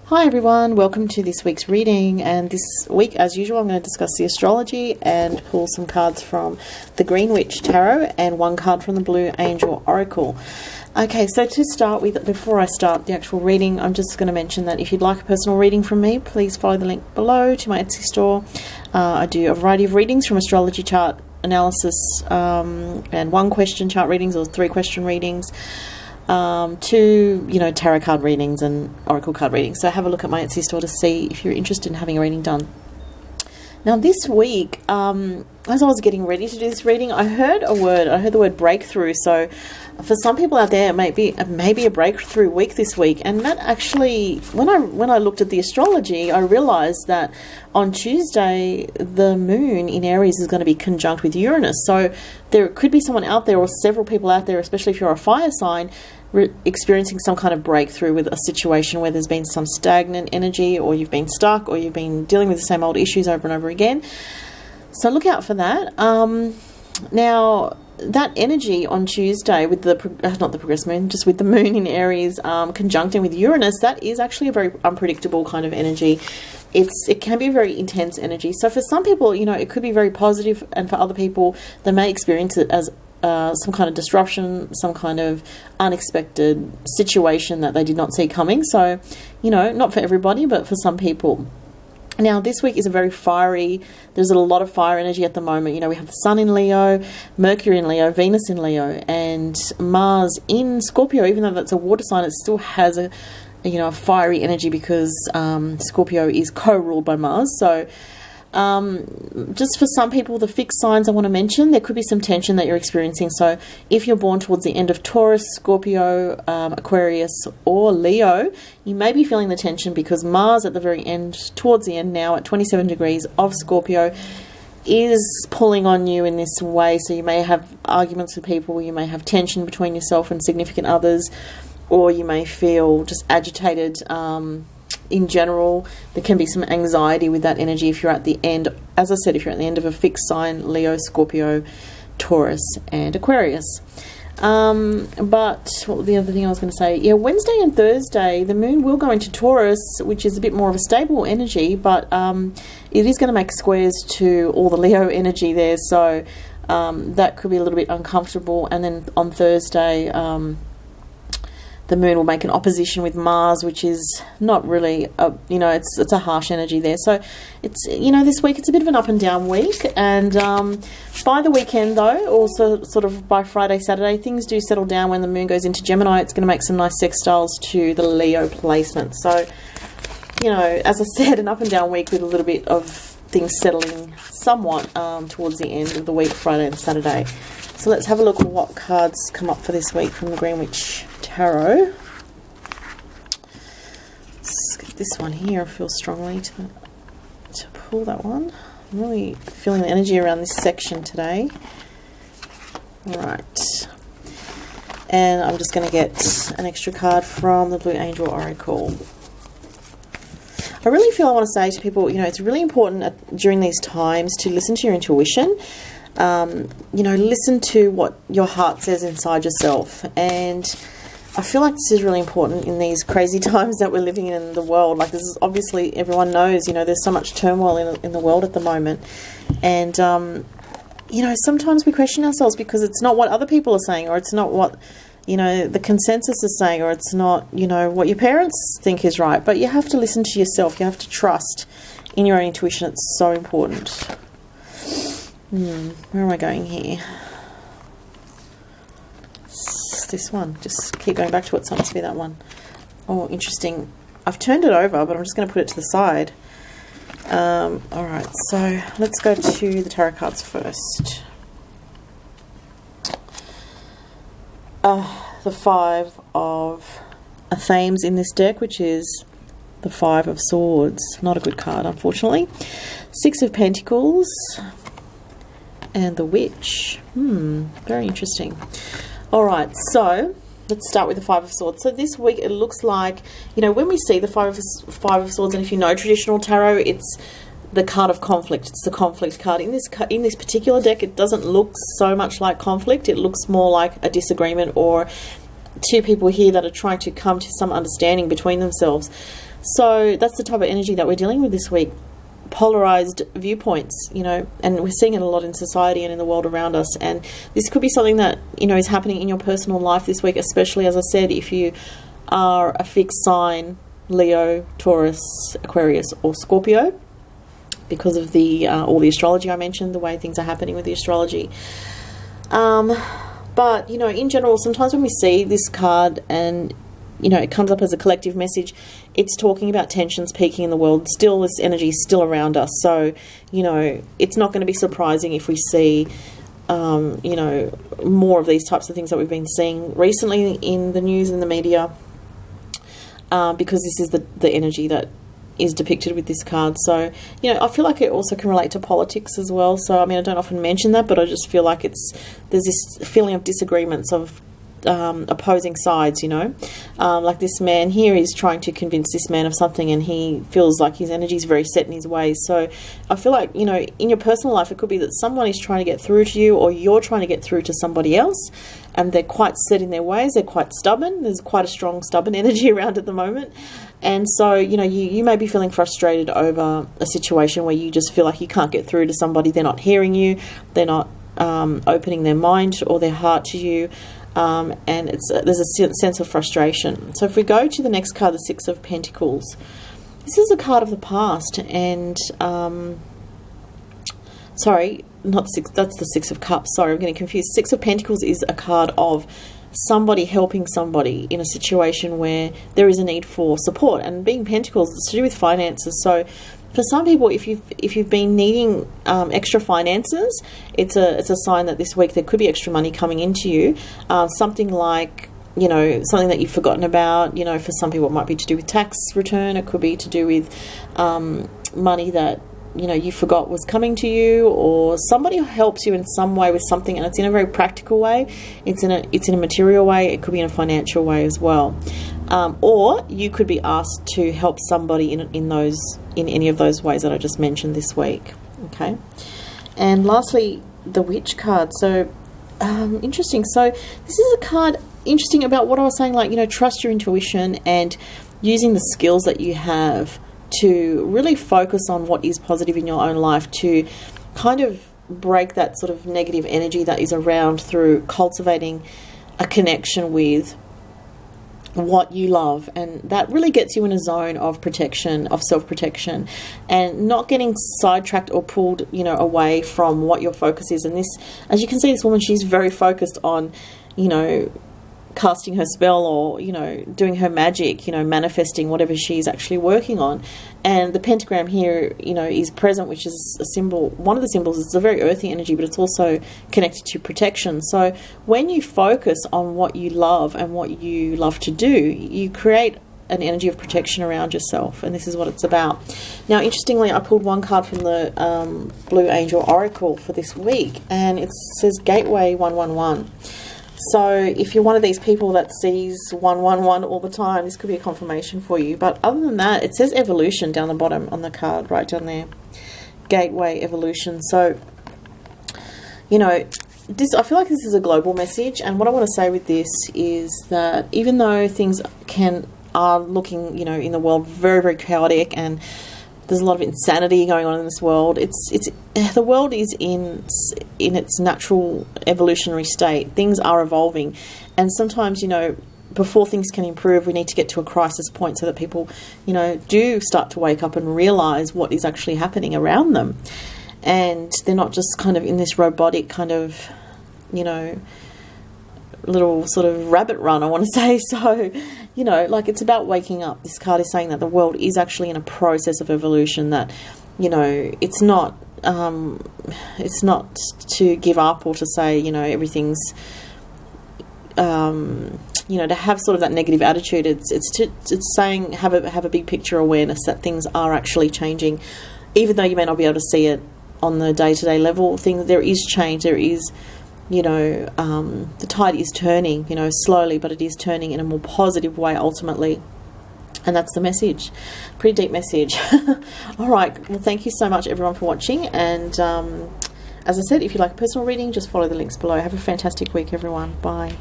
Hi everyone, welcome to this week's reading, and this week as usual I'm going to discuss the astrology and pull some cards from the Green Witch Tarot and one card from the Blue Angel Oracle. Okay, so to start with, before I start the actual reading, I'm just going to mention that if you'd like a personal reading from me, please follow the link below to my Etsy store. I do a variety of readings, from astrology chart analysis and one question chart readings or 3 question readings, to tarot card readings and oracle card readings. So have a look at my Etsy store to see if you're interested in having a reading done. Now this week, as I was getting ready to do this reading, I heard the word breakthrough. So for some people out there, it may be a breakthrough week this week. And that actually, when I looked at the astrology, I realized that on Tuesday, the moon in Aries is going to be conjunct with Uranus. So there could be someone out there, or several people out there, especially if you're a fire sign, experiencing some kind of breakthrough with a situation where there's been some stagnant energy, or you've been stuck, or you've been dealing with the same old issues over and over again. So look out for that. Now, that energy on Tuesday with not the progress moon, just with the moon in Aries conjuncting with Uranus, that is actually a very unpredictable kind of energy. It can be a very intense energy. So for some people, it could be very positive, and for other people, they may experience it as some kind of disruption, some kind of unexpected situation that they did not see coming. So, not for everybody, but for some people. Now, this week is a very fiery, there's a lot of fire energy at the moment. We have the Sun in Leo, Mercury in Leo, Venus in Leo, and Mars in Scorpio. Even though that's a water sign, it still has a fiery energy because Scorpio is co-ruled by Mars. So, just for some people, the fixed signs I want to mention, there could be some tension that you're experiencing. So if you're born towards the end of Taurus, Scorpio, Aquarius or Leo, you may be feeling the tension because Mars at the very end, towards the end now at 27 degrees of Scorpio, is pulling on you in this way. So you may have arguments with people, you may have tension between yourself and significant others, or you may feel just agitated. In general, there can be some anxiety with that energy if you're at the end, as I said, if you're at the end of a fixed sign, Leo, Scorpio, Taurus and Aquarius. But what was the other thing I was going to say? Yeah, Wednesday and Thursday, the moon will go into Taurus, which is a bit more of a stable energy, but it is going to make squares to all the Leo energy there, so that could be a little bit uncomfortable. And then on Thursday, the moon will make an opposition with Mars, which is not really, it's a harsh energy there. So it's, this week it's a bit of an up and down week. And by the weekend, though, also sort of by Friday, Saturday, things do settle down when the moon goes into Gemini. It's going to make some nice sextiles to the Leo placement. So, as I said, an up and down week with a little bit of things settling somewhat towards the end of the week, Friday and Saturday. So let's have a look at what cards come up for this week from the Green Witch Tarot. Let's get this one here. I feel strongly to pull that one. I'm really feeling the energy around this section today. Right. And I'm just going to get an extra card from the Blue Angel Oracle. I really feel I want to say to people, it's really important during these times to listen to your intuition. Listen to what your heart says inside yourself. And I feel like this is really important in these crazy times that we're living in the world. Like, this is obviously, everyone knows, there's so much turmoil in the world at the moment. And, sometimes we question ourselves because it's not what other people are saying, or it's not what, the consensus is saying, or it's not, what your parents think is right. But you have to listen to yourself. You have to trust in your own intuition. It's so important. Where am I going here? It's this one. Just keep going back to it. So it must be that one. Oh, interesting. I've turned it over, but I'm just going to put it to the side. Alright, so let's go to the tarot cards first. The 5 of themes in this deck, which is the 5 of Swords. Not a good card, unfortunately. 6 of Pentacles. And the Witch. Very interesting. Alright, so let's start with the 5 of Swords. So this week it looks like, when we see the 5 of Swords, and if you know traditional tarot, it's the card of conflict. It's the conflict card. In this particular deck, it doesn't look so much like conflict. It looks more like a disagreement, or two people here that are trying to come to some understanding between themselves. So that's the type of energy that we're dealing with this week. Polarized viewpoints, you know, and we're seeing it a lot in society and in the world around us. And this could be something that, you know, is happening in your personal life this week, especially, as I said, if you are a fixed sign, Leo, Taurus, Aquarius, or Scorpio, because of the all the astrology I mentioned, the way things are happening with the astrology. But, you know, in general, sometimes when we see this card and, you know, it comes up as a collective message, it's talking about tensions peaking in the world. Still, this energy is still around us. So, you know, it's not going to be surprising if we see, you know, more of these types of things that we've been seeing recently in the news and the media, because this is the energy that is depicted with this card. So, you know, I feel like it also can relate to politics as well. So, I mean, I don't often mention that, but I just feel like there's this feeling of disagreements, of opposing sides, you know. Like this man here is trying to convince this man of something, and he feels like his energy is very set in his ways. So I feel like, you know, in your personal life, it could be that someone is trying to get through to you, or you're trying to get through to somebody else, and they're quite set in their ways. They're quite stubborn. There's quite a strong stubborn energy around at the moment. And so, you know, you may be feeling frustrated over a situation where you just feel like you can't get through to somebody. They're not hearing you. They're not opening their mind or their heart to you. And there's a sense of frustration. So if we go to the next card, the Six of Pentacles, this is a card of the past, and sorry, not six, that's the Six of Cups. Sorry, I'm getting confused. Six of Pentacles is a card of somebody helping somebody in a situation where there is a need for support. And being Pentacles, it's to do with finances. So for some people, if you've been needing extra finances, it's a sign that this week there could be extra money coming into you. Something like, you know, something that you've forgotten about. You know, for some people it might be to do with tax return. It could be to do with money that, you know, you forgot was coming to you, or somebody helps you in some way with something, and it's in a very practical way. It's in a material way. It could be in a financial way as well. Or you could be asked to help somebody in any of those ways that I just mentioned this week. Okay. And lastly, the Witch card. So interesting. So this is a card interesting about what I was saying, like, you know, trust your intuition and using the skills that you have to really focus on what is positive in your own life, to kind of break that sort of negative energy that is around through cultivating a connection with what you love. And that really gets you in a zone of protection, of self-protection, and not getting sidetracked or pulled, you know, away from what your focus is. And this, as you can see, this woman, she's very focused on, you know, casting her spell, or, you know, doing her magic, you know, manifesting whatever she's actually working on. And the pentagram here, you know, is present, which is a symbol, one of the symbols. It's a very earthy energy, but it's also connected to protection. So when you focus on what you love and what you love to do, you create an energy of protection around yourself, and this is what it's about. Now, interestingly, I pulled one card from the Blue Angel Oracle for this week, and it says Gateway 111. So if you're one of these people that sees 111 all the time, this could be a confirmation for you. But other than that, it says evolution down the bottom on the card, right down there. Gateway, evolution. So, you know, this, I feel like this is a global message. And what I want to say with this is that even though things are looking, you know, in the world very, very chaotic, and there's a lot of insanity going on in this world, the world is in its natural evolutionary state. Things are evolving, and sometimes, you know, before things can improve, we need to get to a crisis point so that people, you know, do start to wake up and realize what is actually happening around them, and they're not just kind of in this robotic kind of, you know, little sort of rabbit run, I want to say. So, you know, like, it's about waking up. This card is saying that the world is actually in a process of evolution, that, you know, it's not to give up or to say, you know, everything's, you know, to have sort of that negative attitude. It's saying have a big picture awareness that things are actually changing, even though you may not be able to see it on the day-to-day level. There is change. There is, you know, the tide is turning, you know, slowly, but it is turning in a more positive way ultimately. And that's the message. Pretty deep message. All right. Well, thank you so much, everyone, for watching. And as I said, if you like a personal reading, just follow the links below. Have a fantastic week, everyone. Bye.